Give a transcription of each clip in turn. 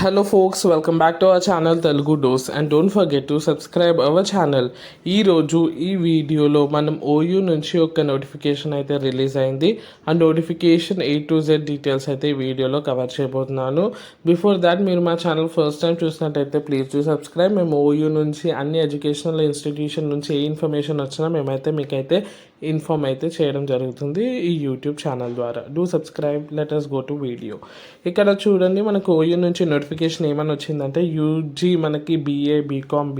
Hello folks, welcome back to our channel Telugu Dose and don't forget to subscribe our channel. ఈ రోజు ఈ వీడియోలో మనం OU నుంచి ఒక నోటిఫికేషన్ అయితే రిలీజ్ అయింది. ఆ notification A to Z details అయితే ఈ వీడియోలో కవర్ చేయబోతున్నాను. బిఫోర్ దాట్ మీరు మా ఛానల్ ఫస్ట్ టైం చూసినట్టయితే ప్లీజ్ టు సబ్స్క్రైబ్. మేము ఓయూ నుంచి అన్ని ఎడ్యుకేషనల్ ఇన్స్టిట్యూషన్ నుంచి ఏ ఇన్ఫర్మేషన్ వచ్చినా మేమైతే మీకైతే ఇన్ఫామ్ అయితే చేయడం జరుగుతుంది ఈ యూట్యూబ్ ఛానల్ ద్వారా. Do subscribe. Let us go to video. ఇక్కడ చూడండి, మనకు ఓయూ నుంచి నోటిఫికేషన్ ఏమని వచ్చిందంటే యూజీ మనకి BA, BCom,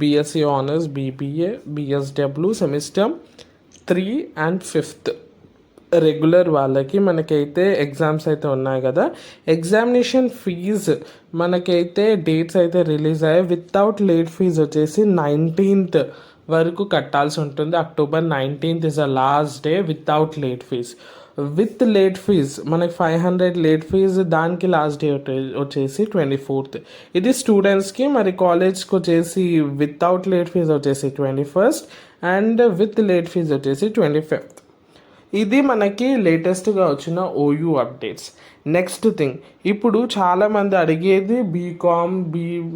BSc honours, BBA, BSW semester 3 and 5th regular వాళ్ళకి మనకైతే ఎగ్జామ్స్ అయితే ఉన్నాయి కదా. ఎగ్జామినేషన్ ఫీజు మనకైతే డేట్స్ అయితే రిలీజ్ అయ్యాయి. వితౌట్ లేట్ ఫీజు వచ్చేసి 19th వరకు కట్టాల్సి ఉంటుంది. October 19th is a last day without late fee. With late fee మనకి 500 లేట్ ఫీజు, దానికి లాస్ట్ డే వచ్చేసి 24th. ఇది స్టూడెంట్స్కి. మరి కాలేజ్కి వచ్చేసి వితౌట్ లేట్ ఫీజ్ వచ్చేసి 21st and with late fees వచ్చేసి 25th. ఇది మనకి లేటెస్ట్గా వచ్చిన ఓయూ అప్డేట్స్. నెక్స్ట్ థింగ్, ఇప్పుడు చాలామంది అడిగేది బీకామ్,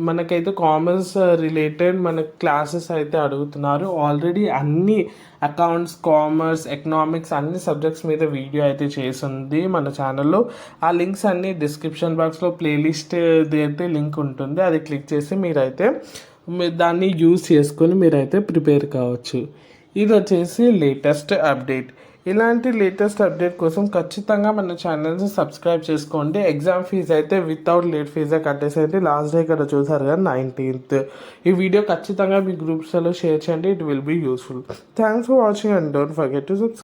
మనకైతే కామర్స్ రిలేటెడ్ మన క్లాసెస్ అయితే అడుగుతున్నారు. ఆల్రెడీ అన్ని అకౌంట్స్, కామర్స్, ఎకనామిక్స్ అన్ని సబ్జెక్ట్స్ మీద వీడియో అయితే చేసింది మన ఛానల్లో. ఆ లింక్స్ అన్ని డిస్క్రిప్షన్ బాక్స్లో ప్లేలిస్ట్ అయితే లింక్ ఉంటుంది, అది క్లిక్ చేసి మీరైతే దాన్ని యూజ్ చేసుకొని మీరైతే ప్రిపేర్ కావచ్చు. ఇది వచ్చేసి లేటెస్ట్ అప్డేట్. ఇలాంటి లేటెస్ట్ అప్డేట్ కోసం ఖచ్చితంగా మన ఛానల్ని సబ్స్క్రైబ్ చేసుకోండి. ఎగ్జామ్ ఫీజ్ అయితే వితౌట్ లేట్ ఫీజే కట్టేసేయండి. లాస్ట్ డే ఇక్కడ చూసారు కదా 19th. ఈ వీడియో ఖచ్చితంగా మీ గ్రూప్స్లో షేర్ చేయండి. It will be useful. Thanks for watching and don't forget to subscribe.